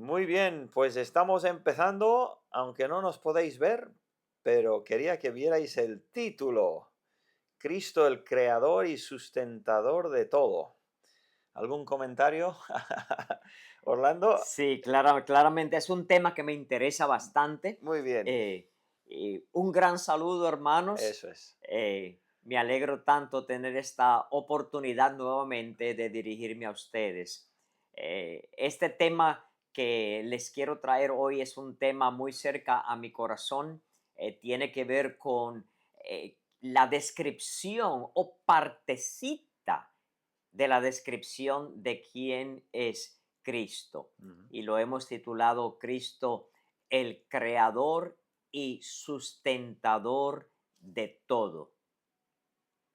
Muy bien, pues estamos empezando, aunque no nos podéis ver, pero quería que vierais el título. Cristo el creador y sustentador de todo. ¿Algún comentario? Orlando, Sí, claramente es un tema que me interesa bastante. muy bien, Y un gran saludo, hermanos. eso es. Me alegro tanto tener esta oportunidad nuevamente de dirigirme a ustedes. Este tema que les quiero traer hoy es un tema muy cerca a mi corazón. Tiene que ver con la descripción o partecita de la descripción de quién es Cristo. Ujú, Y lo hemos titulado Cristo, el creador y sustentador de todo.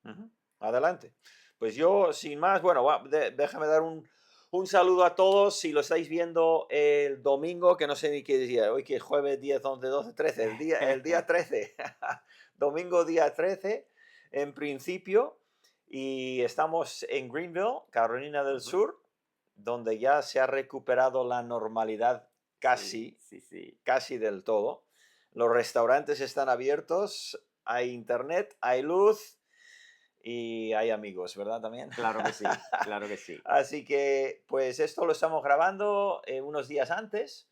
ujú. Adelante. Pues yo, sin más, bueno, déjame dar un saludo a todos. Si lo estáis viendo el domingo, que no sé ni qué día, hoy que es jueves 10, 11, 12, 13, el día 13, domingo día 13, en principio, y estamos en Greenville, Carolina del Ujú. Sur, donde ya se ha recuperado la normalidad Sí, casi, sí, sí. casi del todo. Los restaurantes están abiertos, hay internet, hay luz y hay amigos, ¿verdad? También. Claro que sí, claro que sí. Así que, pues esto lo estamos grabando unos días antes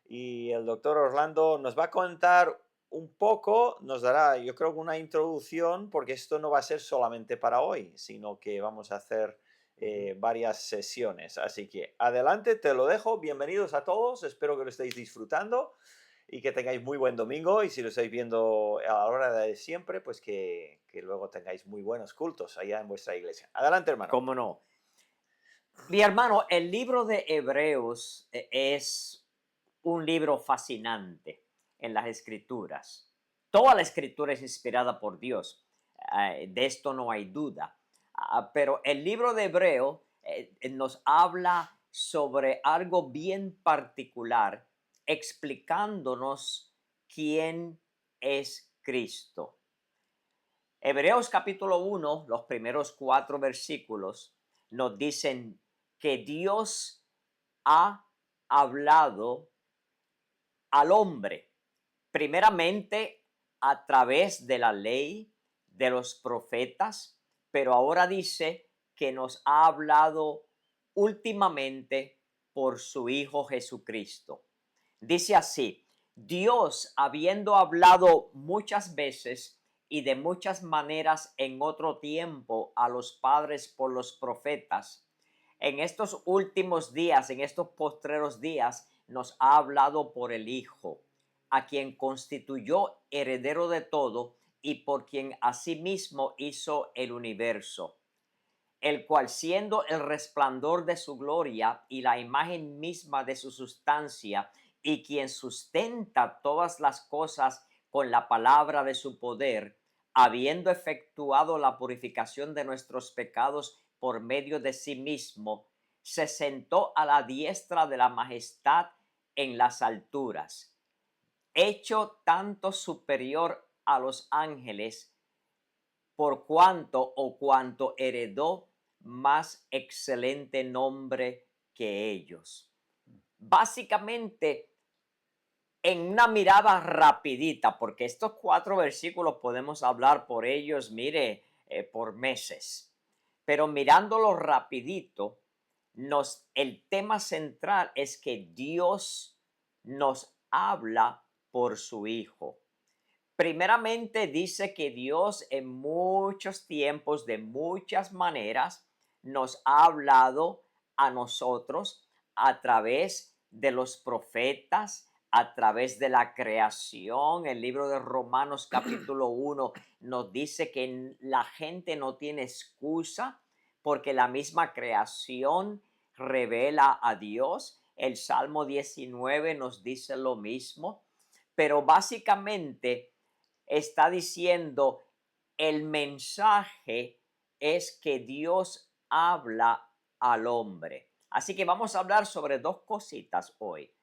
y el doctor Orlando nos va a contar un poco, nos dará, yo creo, una introducción, porque esto no va a ser solamente para hoy, sino que vamos a hacer Ujú. varias sesiones. Así que adelante, te lo dejo. Bienvenidos a todos, espero que lo estéis disfrutando y que tengáis muy buen domingo, y si lo estáis viendo a la hora de siempre, pues que luego tengáis muy buenos cultos allá en vuestra iglesia. Adelante, hermano. ¿Cómo no? Mi hermano, el libro de Hebreos es un libro fascinante en las escrituras. Toda la escritura es inspirada por Dios. De esto no hay duda. Pero el libro de Hebreo nos habla sobre algo bien particular, explicándonos quién es Cristo. Hebreos capítulo 1, los primeros 4 versículos, nos dicen que Dios ha hablado al hombre, primeramente a través de la ley, de los profetas, pero ahora dice que nos ha hablado últimamente por su Hijo Jesucristo. Dice así: Dios, habiendo hablado muchas veces y de muchas maneras en otro tiempo a los padres por los profetas, en estos últimos días, en estos postreros días, nos ha hablado por el Hijo, a quien constituyó heredero de todo y por quien asimismo hizo el universo, el cual, siendo el resplandor de su gloria y la imagen misma de su sustancia, y quien sustenta todas las cosas con la palabra de su poder, habiendo efectuado la purificación de nuestros pecados por medio de sí mismo, se sentó a la diestra de la majestad en las alturas, hecho tanto superior a los ángeles, por cuanto heredó más excelente nombre que ellos. Básicamente, en una mirada rapidita, porque estos 4 versículos podemos hablar por ellos, mire, por meses, pero mirándolo rapidito, el tema central es que Dios nos habla por su Hijo. Primeramente dice que Dios en muchos tiempos, de muchas maneras, nos ha hablado a nosotros a través de los profetas, a través de la creación. El libro de Romanos capítulo 1 nos dice que la gente no tiene excusa porque la misma creación revela a Dios. El Salmo 19 nos dice lo mismo, pero básicamente está diciendo: el mensaje es que Dios habla al hombre. Así que vamos a hablar sobre 2 cositas hoy: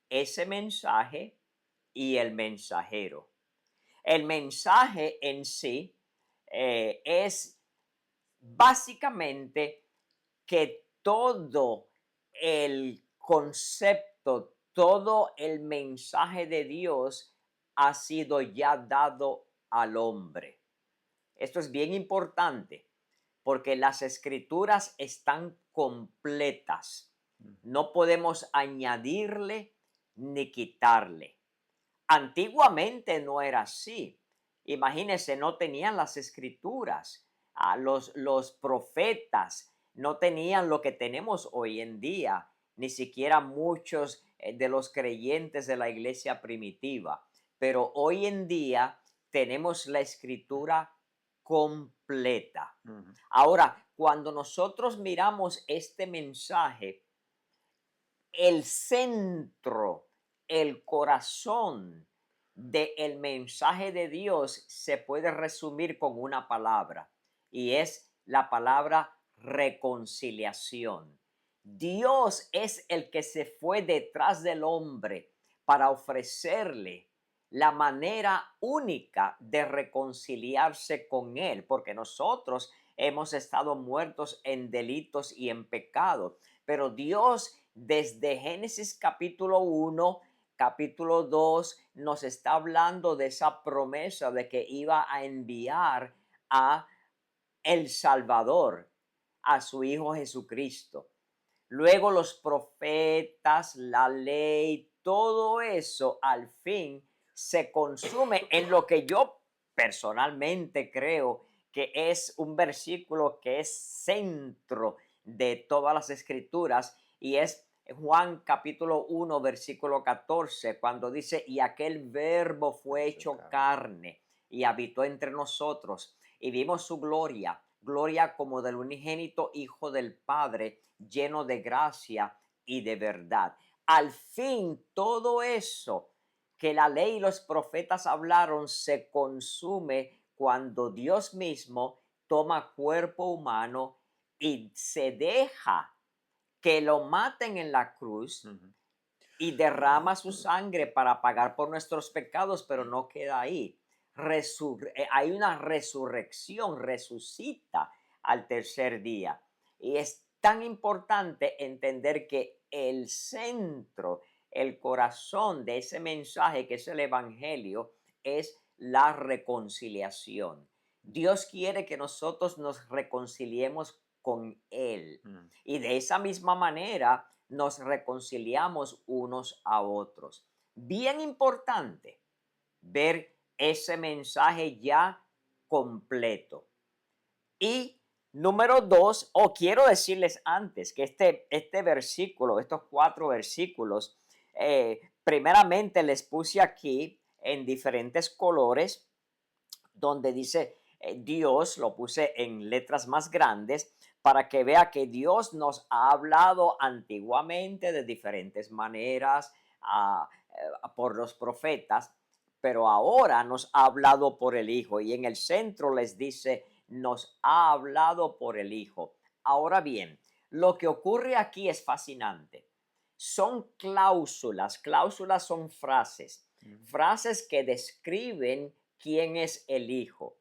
ese mensaje y el mensajero. El mensaje en sí es básicamente que todo el concepto Exacto. Todo el mensaje de Dios ha sido ya dado al hombre. Esto es bien importante porque las escrituras están completas. No podemos añadirle ni quitarle. Antiguamente no era así. Imagínense, no tenían las escrituras. Los profetas no tenían lo que tenemos hoy en día, ni siquiera muchos de los creyentes de la iglesia primitiva. Pero hoy en día tenemos la escritura completa. Ujú. Ahora, cuando nosotros miramos este mensaje, el centro, el corazón del mensaje de Dios se puede resumir con una palabra y es la palabra reconciliación. Dios es el que se fue detrás del hombre para ofrecerle la manera única de reconciliarse con él, porque nosotros hemos estado muertos en delitos y en pecados, pero Dios desde Génesis capítulo 1, capítulo 2, nos está hablando de esa promesa de que iba a enviar a el Salvador, a su Hijo Jesucristo. Luego los profetas, la ley, todo eso al fin se consume en lo que yo personalmente creo que es un versículo que es centro de todas las escrituras y es Juan capítulo 1 versículo 14 cuando dice y aquel verbo fue hecho carne y habitó entre nosotros y vimos su gloria, gloria como del unigénito Hijo del Padre, lleno de gracia y de verdad. Al fin, todo eso que la ley y los profetas hablaron se consume cuando Dios mismo toma cuerpo humano y se deja que lo maten en la cruz Ujú. y derrama su sangre para pagar por nuestros pecados, pero no queda ahí. Hay una resurrección, resucita al tercer día. Y es tan importante entender que el centro, el corazón de ese mensaje que es el Evangelio, es la reconciliación. Dios quiere que nosotros nos reconciliemos con Él. Mm. Y de esa misma manera nos reconciliamos unos a otros. Bien importante ver ese mensaje ya completo. Y número dos, o quiero decirles antes que este versículo, estos 4 versículos, primeramente les puse aquí en diferentes colores, donde dice Dios, lo puse en letras más grandes, para que vea que Dios nos ha hablado antiguamente de diferentes maneras por los profetas, pero ahora nos ha hablado por el Hijo y en el centro les dice, nos ha hablado por el Hijo. Ahora bien, lo que ocurre aquí es fascinante. Son cláusulas, cláusulas son frases, frases que describen quién es el Hijo.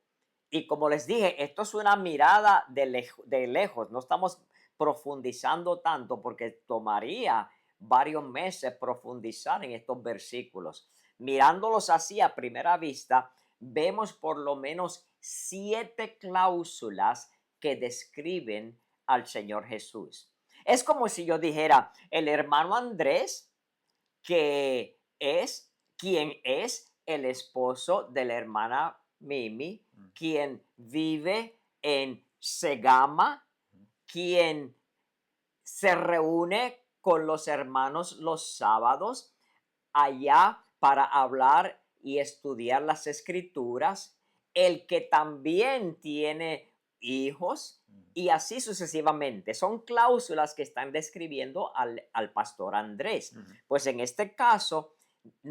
Y como les dije, esto es una mirada de lejos, no estamos profundizando tanto porque tomaría varios meses profundizar en estos versículos. Mirándolos así a primera vista, vemos por lo menos 7 cláusulas que describen al Señor Jesús. Es como si yo dijera, el hermano Andrés, que es quien es el esposo de la hermana Mimi, quien vive en Segama, quien se reúne con los hermanos los sábados allá para hablar y estudiar las escrituras, el que también tiene hijos y así sucesivamente. Son cláusulas que están describiendo al pastor Andrés. Pues en este caso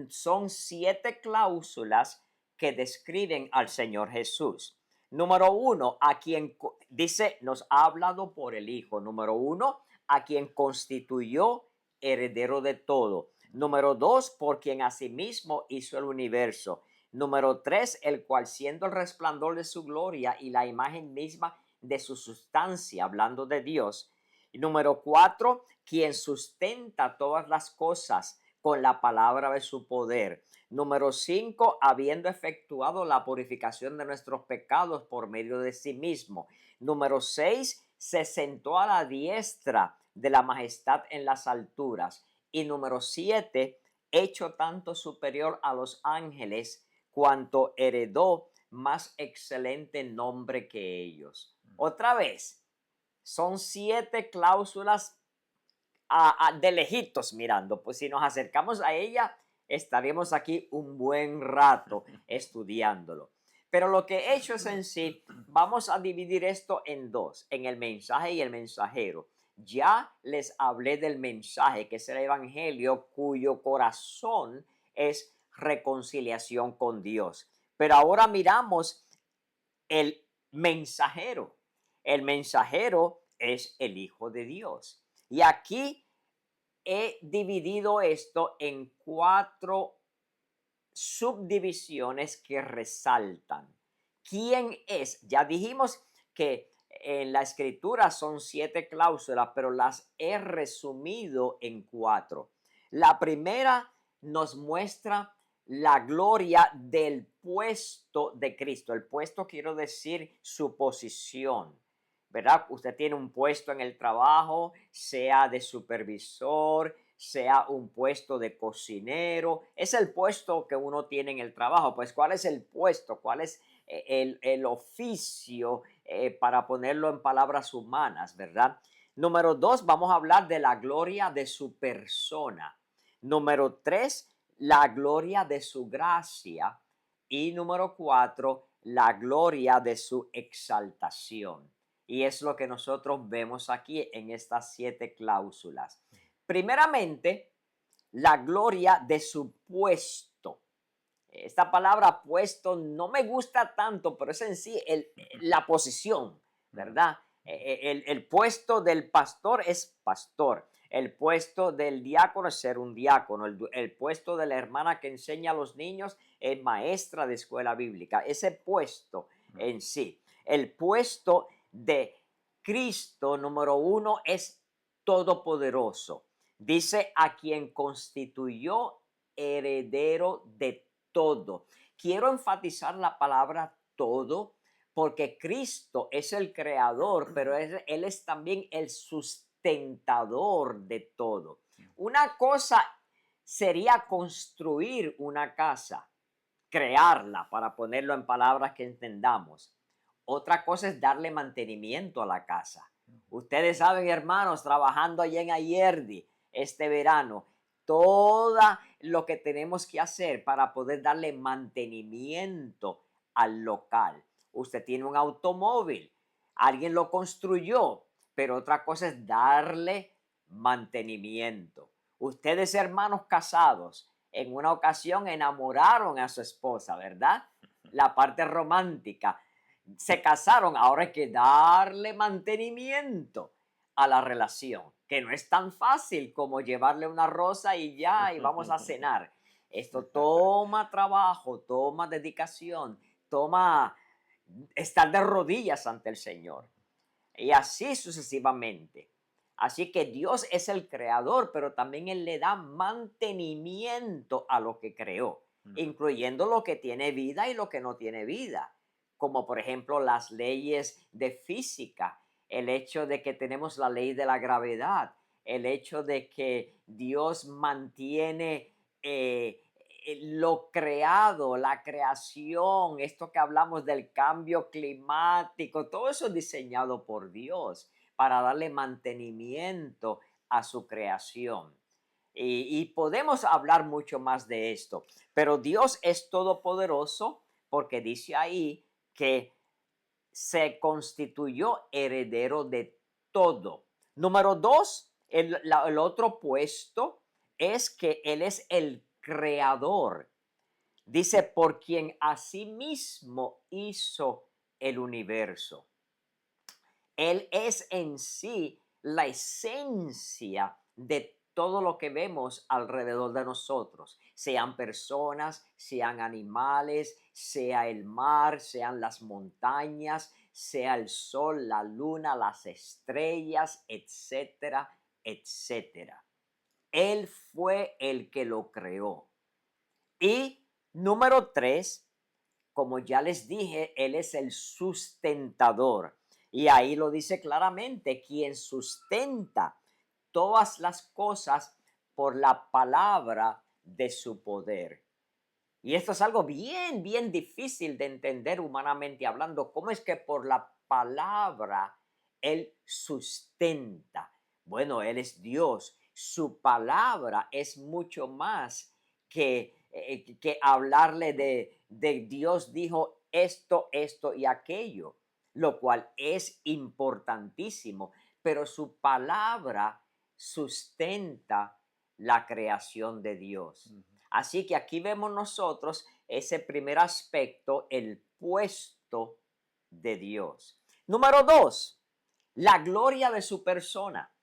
son 7 cláusulas que describen al Señor Jesús. Número 1, a quien dice, nos ha hablado por el Hijo. Número 1, a quien constituyó heredero de todo. Número 2, por quien asimismo hizo el universo. Número 3, el cual siendo el resplandor de su gloria y la imagen misma de su sustancia, hablando de Dios. Y número 4, quien sustenta todas las cosas con la palabra de su poder. Número 5, habiendo efectuado la purificación de nuestros pecados por medio de sí mismo. Número 6, se sentó a la diestra de la majestad en las alturas. Y número 7, hecho tanto superior a los ángeles, cuanto heredó más excelente nombre que ellos. Otra vez, son 7 cláusulas de lejitos mirando. Pues si nos acercamos a ella, estaremos aquí un buen rato estudiándolo. Pero lo que he hecho es en sí, vamos a dividir esto en dos, en el mensaje y el mensajero. Ya les hablé del mensaje, que es el evangelio, cuyo corazón es reconciliación con Dios. Pero ahora miramos el mensajero. El mensajero es el Hijo de Dios. Y aquí he dividido esto en 4 subdivisiones que resaltan. ¿Quién es? Ya dijimos que en la escritura son 7 cláusulas, pero las he resumido en 4. La primera nos muestra la gloria del puesto de Cristo. El puesto quiero decir su posición, ¿verdad? Usted tiene un puesto en el trabajo, sea de supervisor, sea un puesto de cocinero, es el puesto que uno tiene en el trabajo. Pues, ¿cuál es el puesto? ¿Cuál es el oficio, para ponerlo en palabras humanas, verdad? Número 2, vamos a hablar de la gloria de su persona. Número 3, la gloria de su gracia. Y número 4, la gloria de su exaltación. Y es lo que nosotros vemos aquí en estas 7 cláusulas. Primeramente, la gloria de su puesto. Esta palabra puesto no me gusta tanto, pero es en sí la posición, ¿verdad? El puesto del pastor es pastor. El puesto del diácono es ser un diácono. El puesto de la hermana que enseña a los niños es maestra de escuela bíblica. Ese puesto en sí. El puesto de Cristo, número 1, es todopoderoso. Dice a quien constituyó heredero de todo. Quiero enfatizar la palabra todo porque Cristo es el creador, pero Él es también el sustentador de todo. Una cosa sería construir una casa, crearla, para ponerlo en palabras que entendamos. Otra cosa es darle mantenimiento a la casa. Ustedes saben, hermanos, trabajando allá en Ayerdi este verano, todo lo que tenemos que hacer para poder darle mantenimiento al local. Usted tiene un automóvil, alguien lo construyó, pero otra cosa es darle mantenimiento. Ustedes, hermanos casados, en una ocasión enamoraron a su esposa, ¿verdad? La parte romántica. Se casaron, ahora hay que darle mantenimiento a la relación, que no es tan fácil como llevarle una rosa y ya, y vamos a cenar. Esto toma trabajo, toma dedicación, toma estar de rodillas ante el Señor. Y así sucesivamente. Así que Dios es el creador, pero también Él le da mantenimiento a lo que creó, incluyendo lo que tiene vida y lo que no tiene vida, como por ejemplo las leyes de física, el hecho de que tenemos la ley de la gravedad, el hecho de que Dios mantiene lo creado, la creación, esto que hablamos del cambio climático, todo eso es diseñado por Dios para darle mantenimiento a su creación. Y podemos hablar mucho más de esto, pero Dios es todopoderoso porque dice ahí que se constituyó heredero de todo. Número 2, el otro puesto es que Él es el creador. Dice, por quien asimismo hizo el universo. Él es en sí la esencia de todo lo que vemos alrededor de nosotros, sean personas, sean animales, sea el mar, sean las montañas, sea el sol, la luna, las estrellas, etcétera, etcétera. Él fue el que lo creó. Y número 3, como ya les dije, Él es el sustentador. Y ahí lo dice claramente, quien sustenta todas las cosas por la palabra de su poder. Y esto es algo bien, bien difícil de entender humanamente hablando. ¿Cómo es que por la palabra Él sustenta? Bueno, Él es Dios. Su palabra es mucho más que hablarle de Dios dijo esto, esto y aquello, lo cual es importantísimo. Pero su palabra sustenta la creación de Dios. Así que aquí vemos nosotros ese primer aspecto, el puesto de Dios. Número 2, la gloria de su persona,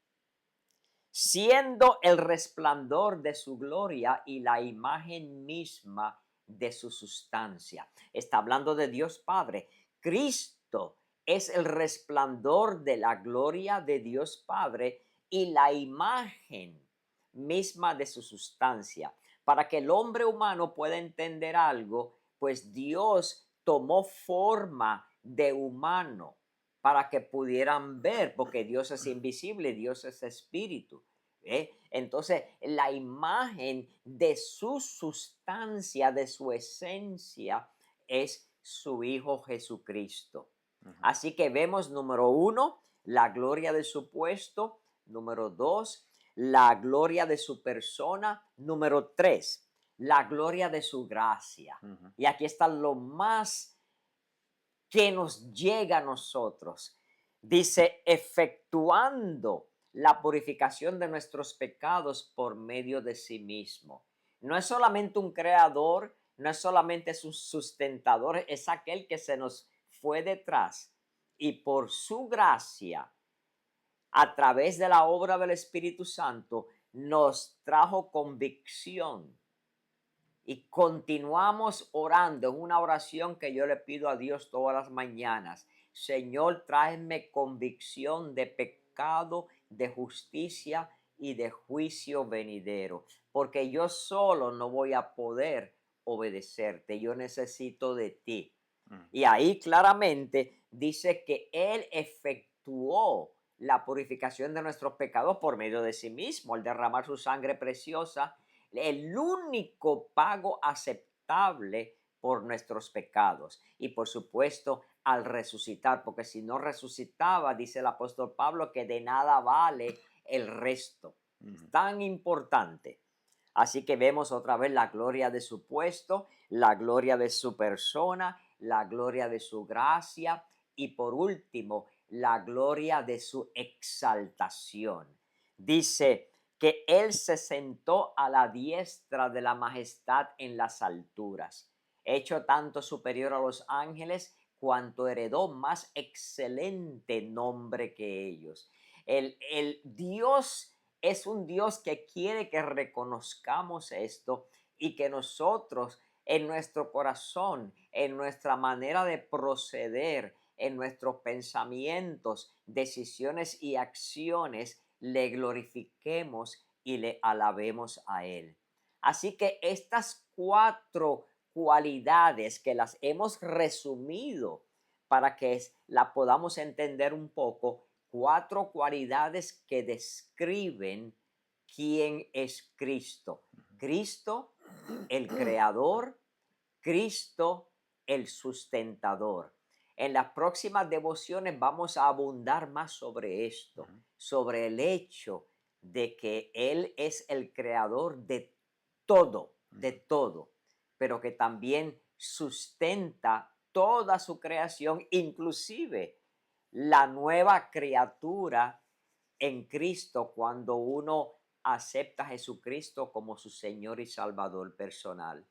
siendo el resplandor de su gloria y la imagen misma de su sustancia. Está hablando de Dios Padre. Cristo es el resplandor de la gloria de Dios Padre y la imagen misma de su sustancia. Para que el hombre humano pueda entender algo, pues Dios tomó forma de humano para que pudieran ver, porque Dios es invisible, Dios es espíritu. Entonces, la imagen de su sustancia, de su esencia, es su Hijo Jesucristo. Así que vemos, número 1, la gloria de su puesto. Número 2, la gloria de su persona. Número 3, la gloria de su gracia. Y aquí está lo más que nos llega a nosotros. Dice, efectuando la purificación de nuestros pecados por medio de sí mismo. No es solamente un creador, no es solamente un sustentador, es aquel que se nos fue detrás y por su gracia, a través de la obra del Espíritu Santo, nos trajo convicción. Y continuamos orando en una oración que yo le pido a Dios todas las mañanas. Señor, tráeme convicción de pecado, de justicia y de juicio venidero, porque yo solo no voy a poder obedecerte. Yo necesito de ti. Y ahí claramente dice que Él efectuó la purificación de nuestros pecados por medio de sí mismo, al derramar su sangre preciosa, el único pago aceptable por nuestros pecados. Y por supuesto, al resucitar, porque si no resucitaba, dice el apóstol Pablo, que de nada vale el resto. Tan importante. Así que vemos otra vez la gloria de su puesto, la gloria de su persona, la gloria de su gracia y por último, la gloria de su exaltación. Dice que Él se sentó a la diestra de la majestad en las alturas, hecho tanto superior a los ángeles cuanto heredó más excelente nombre que ellos. El Dios es un Dios que quiere que reconozcamos esto y que nosotros en nuestro corazón, en nuestra manera de proceder, en nuestros pensamientos, decisiones y acciones, le glorifiquemos y le alabemos a Él. Así que estas 4 cualidades que las hemos resumido para que la podamos entender un poco, 4 cualidades que describen quién es Cristo. Cristo, el creador, Cristo, el sustentador. En las próximas devociones vamos a abundar más sobre esto, sobre el hecho de que Él es el creador de todo, pero que también sustenta toda su creación, inclusive la nueva criatura en Cristo cuando uno acepta a Jesucristo como su Señor y Salvador personal.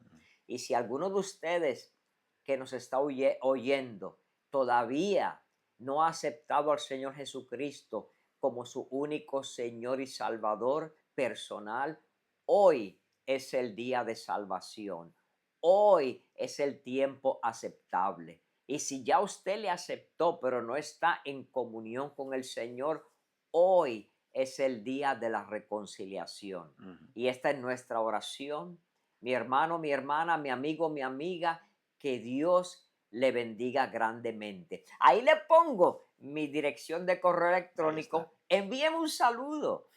Y si alguno de ustedes que nos está oyendo todavía no ha aceptado al Señor Jesucristo como su único Señor y Salvador personal, hoy es el día de salvación. Hoy es el tiempo aceptable. Y si ya usted le aceptó, pero no está en comunión con el Señor, hoy es el día de la reconciliación. Ujú. Y esta es nuestra oración. Mi hermano, mi hermana, mi amigo, mi amiga, que Dios le bendiga grandemente. Ahí le pongo mi dirección de correo Ahí está. electrónico. Envíeme un saludo,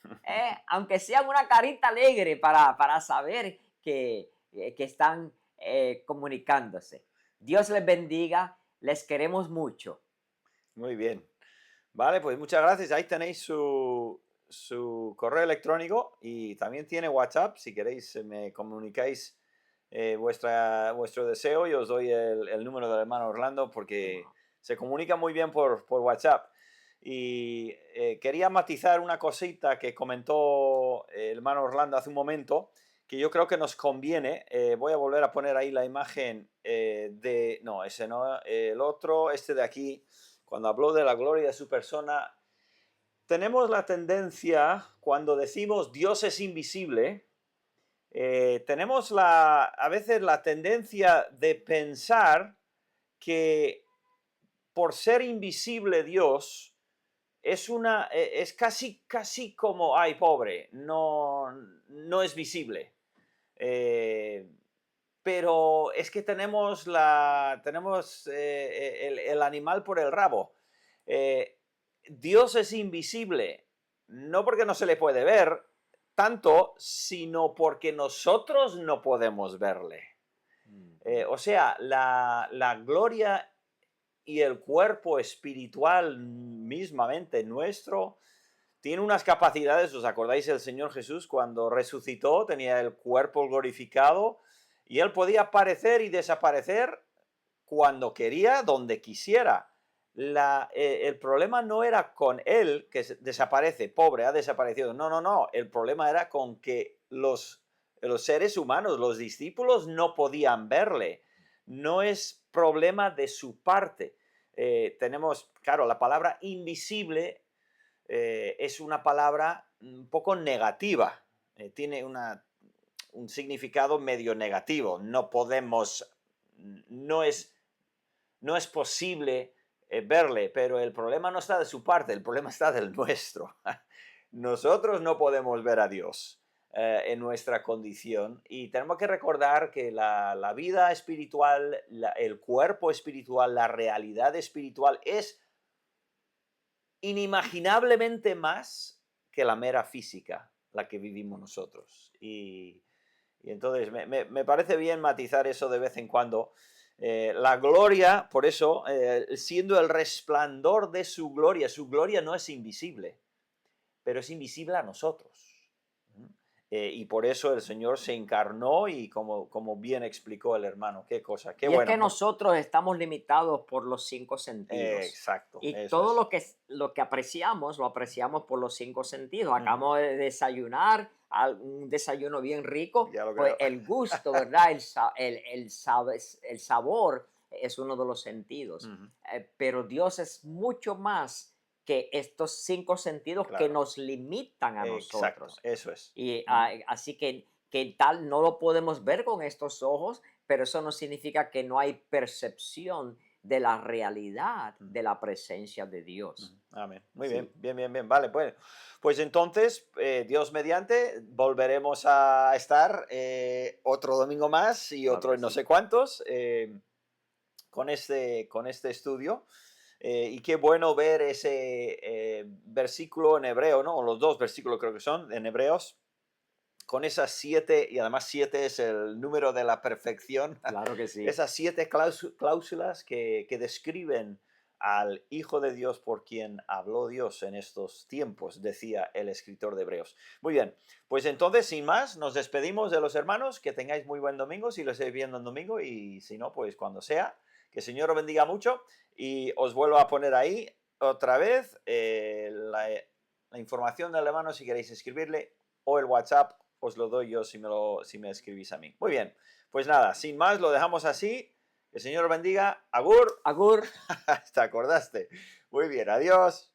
aunque sea una carita alegre para saber que están comunicándose. Dios les bendiga, les queremos mucho. Muy bien. Vale, pues muchas gracias. Ahí tenéis su correo electrónico y también tiene WhatsApp. Si queréis, me comunicáis vuestro deseo y os doy el número del hermano Orlando porque se comunica muy bien por WhatsApp. Y quería matizar una cosita que comentó el hermano Orlando hace un momento, que yo creo que nos conviene. Voy a volver a poner ahí la imagen de... No, ese no, el otro, este de aquí, cuando habló de la gloria de su persona. Tenemos la tendencia, cuando decimos Dios es invisible, tenemos a veces la tendencia de pensar que por ser invisible Dios es casi como, ay, pobre, no es visible. Eh, pero es que tenemos el animal por el rabo. Eh, Dios es invisible, no porque no se le puede ver tanto, sino porque nosotros no podemos verle. O sea, la gloria y el cuerpo espiritual mismamente nuestro tiene unas capacidades. ¿Os acordáis el Señor Jesús cuando resucitó? Tenía el cuerpo glorificado y él podía aparecer y desaparecer cuando quería, donde quisiera. El problema no era con él, que desaparece, pobre, ha desaparecido. No, no, no. El problema era con que los seres humanos, los discípulos, no podían verle. No es problema de su parte. Tenemos, claro, la palabra invisible es una palabra un poco negativa. Tiene un significado medio negativo. No podemos, no es no es posible verle, pero el problema no está de su parte, el problema está del nuestro. Nosotros no podemos ver a Dios en nuestra condición y tenemos que recordar que la vida espiritual, el cuerpo espiritual, la realidad espiritual es inimaginablemente más que la mera física, la que vivimos nosotros. Y entonces me parece bien matizar eso de vez en cuando. La gloria, por eso, siendo el resplandor de su gloria no es invisible, pero es invisible a nosotros. Y por eso el Señor se encarnó y como bien explicó el hermano, qué cosa, qué Y es bueno. que nosotros estamos limitados por los 5 sentidos. Exacto, Y eso todo es. lo que apreciamos, lo apreciamos por los 5 sentidos. Ujú. Acabamos de desayunar, un desayuno bien rico, Ya lo pues creo. el gusto, ¿verdad? El sabor es uno de los sentidos. Ujú. Pero Dios es mucho más que estos 5 sentidos que Claro, nos limitan a exacto, nosotros. eso es. Y Ujú. así que tal no lo podemos ver con estos ojos, pero eso no significa que no hay percepción de la realidad Ujú. de la presencia de Dios. Amén. Muy bien, Sí, bien, bien, bien. Vale, pues entonces, Dios mediante, volveremos a estar otro domingo más y claro otro que en no sí. sé cuántos con este estudio. Y qué bueno ver ese versículo en hebreo, ¿no? O los dos versículos creo que son en hebreos, con esas 7, y además 7 es el número de la perfección, Claro que sí. esas 7 cláusulas que describen al Hijo de Dios por quien habló Dios en estos tiempos, decía el escritor de Hebreos. Muy bien, pues entonces, sin más, nos despedimos de los hermanos, que tengáis muy buen domingo, si lo estáis viendo en domingo, y si no, pues cuando sea, que el Señor os bendiga mucho, y os vuelvo a poner ahí otra vez la información del hermano si queréis escribirle, o el WhatsApp os lo doy yo si me escribís a mí. Muy bien, pues nada, sin más, lo dejamos así. Que el Señor os bendiga. Agur. Agur. Te acordaste. Muy bien, adiós.